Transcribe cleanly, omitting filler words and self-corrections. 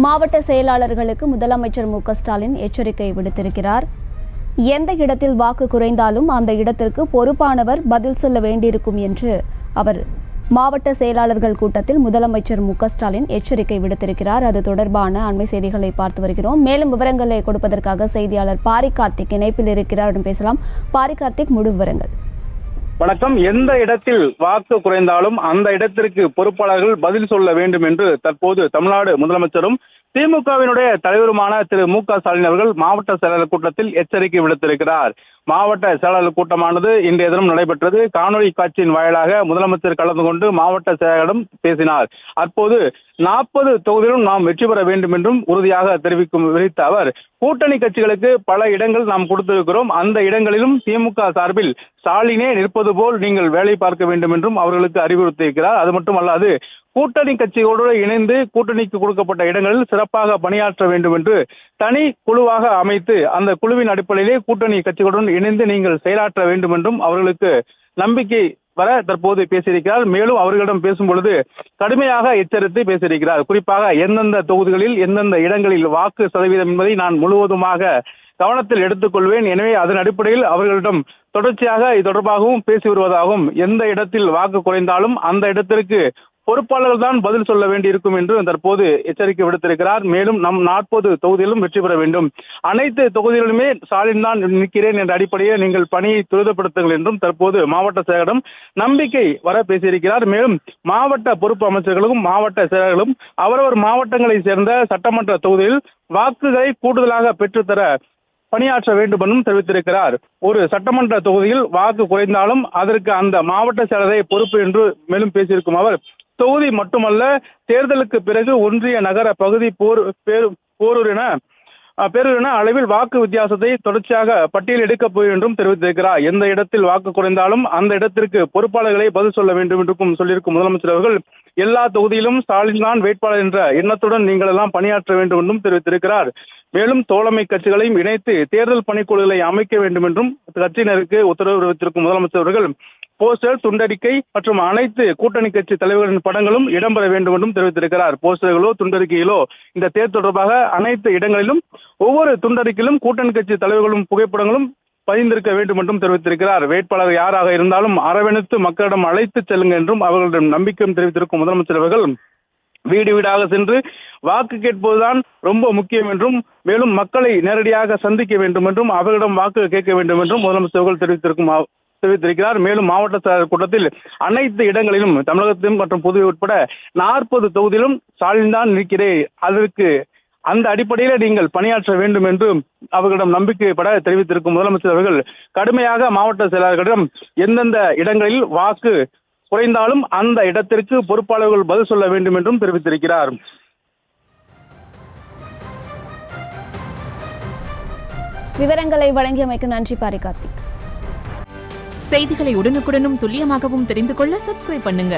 மாவட்ட செயலாளர்களுக்கு முதலமைச்சர் மு.க.ஸ்டாலின் எச்சரிக்கை விடுத்திருக்கிறார். எந்த இடத்தில் வாக்கு குறைந்தாலும் அந்த இடத்திற்கு பொறுப்பானவர் பதில் சொல்ல வேண்டியிருக்கும் என்று அவர் மாவட்ட செயலாளர்கள் கூட்டத்தில் முதலமைச்சர் மு.க.ஸ்டாலின் எச்சரிக்கை விடுத்திருக்கிறார். அது தொடர்பான அண்மை செய்திகளை பார்த்து வருகிறோம். மேலும் விவரங்களை கொடுப்பதற்காக செய்தியாளர் பாரி கார்த்திக் இணைப்பில் இருக்கிறார். பேசலாம். பாரி கார்த்திக், முழு விவரங்கள். வணக்கம். எந்த இடத்தில் வாக்கு குறைந்தாலும் அந்த இடத்திற்கு பொறுப்பாளர்கள் பதில் சொல்ல வேண்டும் என்று தற்போது தமிழ்நாடு முதலமைச்சரும் திமுகவினுடைய தலைவருமான திரு மு.க.ஸ்டாலின் அவர்கள் மாவட்ட செயலாளர் கூட்டத்தில் எச்சரிக்கை விடுத்திருக்கிறார். மாவட்ட செயலாளர் கூட்டமானது இன்றைய தினம் நடைபெற்றது. காணொலி காட்சியின் வாயிலாக முதலமைச்சர் கலந்து கொண்டு மாவட்ட செயலாளரிடம் பேசினார். அப்போது 40 தொகுதியிலும் நாம் வெற்றி பெற வேண்டும் என்றும் உறுதியாக தெரிவித்த அவர், கூட்டணி கட்சிகளுக்கு பல இடங்கள் நாம் கொடுத்திருக்கிறோம், அந்த இடங்களிலும் திமுக சார்பில் ஸ்டாலினே நிற்பது போல் நீங்கள் வேலை பார்க்க வேண்டும் என்றும் அவர்களுக்கு அறிவுறுத்தியிருக்கிறார். அது மட்டுமல்லாது கூட்டணி கட்சிகளோடு இணைந்து கூட்டணிக்கு கொடுக்கப்பட்ட இடங்களில் சிறப்பாக பணியாற்ற வேண்டும் என்று தனி குழுவாக அமைத்து அந்த குழுவின் அடிப்படையிலே கூட்டணி கட்சிகளுடன் இணைந்து நீங்கள் செயலாற்ற வேண்டும் என்றும் அவர்களுக்கு நம்பிக்கை வர தற்போது பேசியிருக்கிறார். மேலும் அவர்களிடம் பேசும் பொழுது கடுமையாக எச்சரித்து பேசியிருக்கிறார். குறிப்பாக எந்தெந்த தொகுதிகளில் எந்தெந்த இடங்களில் வாக்கு சதவீதம் என்பதை நான் முழுவதுமாக கவனத்தில் எடுத்துக்கொள்வேன். எனவே அதன் அடிப்படையில் அவர்களிடம் தொடர்ச்சியாக இது தொடர்பாகவும் பேசி வருவதாகவும், எந்த இடத்தில் வாக்கு குறைந்தாலும் அந்த இடத்திற்கு பொறுப்பாளர்கள் தான் பதில் சொல்ல வேண்டியிருக்கும் என்று தற்போது எச்சரிக்கை விடுத்திருக்கிறார். மேலும் நம் 40 தொகுதியிலும் வெற்றி பெற வேண்டும், அனைத்து தொகுதிகளிலுமே ஸ்டாலின் தான் நிற்கிறேன் என்ற அடிப்படையில் நீங்கள் பணியை துரிதப்படுத்துங்கள் என்றும் தற்போது மாவட்ட செயலரிடம் நம்பிக்கை வர பேசியிருக்கிறார். மேலும் மாவட்ட பொறுப்பு அமைச்சர்களும் மாவட்ட செயலர்களும் அவரவர் மாவட்டங்களை சேர்ந்த சட்டமன்ற தொகுதியில் வாக்குகளை கூடுதலாக பெற்றுத்தர பணியாற்ற வேண்டும் என்றும் தெரிவித்திருக்கிறார். ஒரு சட்டமன்ற தொகுதியில் வாக்கு குறைந்தாலும் அதற்கு அந்த மாவட்ட செயலரை பொறுப்பு என்று மேலும் பேசியிருக்கும் அவர், தொகுதி மட்டுமல்ல தேர்தலுக்கு பிறகு ஒன்றிய நகர பகுதி பேரூர் என அளவில் வாக்கு வித்தியாசத்தை தொடர்ச்சியாக பட்டியல் எடுக்கப் போய் என்றும் தெரிவித்திருக்கிறார். எந்த இடத்தில் வாக்கு குறைந்தாலும் அந்த இடத்திற்கு பொறுப்பாளர்களை பதில் சொல்ல வேண்டும் என்றும் சொல்லியிருக்கும் முதலமைச்சர் அவர்கள், எல்லா தொகுதியிலும் ஸ்டாலின் தான் வேட்பாளர் என்ற எண்ணத்துடன் நீங்கள் எல்லாம் பணியாற்ற வேண்டும் என்றும் தெரிவித்திருக்கிறார். மேலும் தோழமை கட்சிகளையும் இணைத்து தேர்தல் பணிக்குழுக்களை அமைக்க வேண்டும் என்றும் கட்சியினருக்கு உத்தரவு பிறப்பித்திருக்கும் முதலமைச்சர் அவர்கள், போஸ்டர், துண்டறிக்கை மற்றும் அனைத்து கூட்டணி கட்சி தலைவர்களின் படங்களும் இடம்பெற வேண்டும் என்றும் தெரிவித்திருக்கிறார். போஸ்டர்களோ துண்டறிக்கையிலோ இந்த தேர்தல் தொடர்பாக அனைத்து இடங்களிலும் ஒவ்வொரு துண்டறிக்கையிலும் கூட்டணி கட்சி தலைவர்களும் புகைப்படங்களும் பதிந்திருக்க வேண்டும் என்றும் தெரிவித்திருக்கிறார். வேட்பாளர் யாராக இருந்தாலும் அரவணைத்து மக்களிடம் அழைத்து செல்லுங்க என்றும் அவர்களிடம் நம்பிக்கையும் தெரிவித்திருக்கும் முதலமைச்சர் அவர்கள், வீடு வீடாக சென்று வாக்கு கேட்பதுதான் ரொம்ப முக்கியம் என்றும், மேலும் மக்களை நேரடியாக சந்திக்க வேண்டும் என்றும் அவர்களிடம் வாக்கு கேட்க வேண்டும் என்றும் முதலமைச்சர் அவர்கள் தெரிவித்திருக்கிறார். மேலும் மாவட்ட செயலர் கூட்டத்தில் அனைத்து இடங்களிலும் தமிழகத்திலும் மற்றும் புதுவை உட்பட 40 தொகுதியிலும் ஸ்டாலின் தான் இருக்கிறேன், அதற்கு அந்த அடிப்படையில நீங்கள் பணியாற்ற வேண்டும் என்று அவர்களிடம் நம்பிக்கைப்பட தெரிவித்திருக்கும் முதலமைச்சர் அவர்கள் கடுமையாக மாவட்ட செயலாளர்களிடம் எந்தெந்த இடங்களில் வாக்கு குறைந்தாலும் அந்த இடத்திற்கு பொறுப்பாளர்கள் பதில் சொல்ல வேண்டும் என்றும் தெரிவித்திருக்கிறார். விவரங்களை வழங்கியமைக்கு நன்றி பாரி கார்த்திக். செய்திகளை உடனுக்குடனும் துல்லியமாகவும் தெரிந்து கொள்ள சப்ஸ்கிரைப் பண்ணுங்க.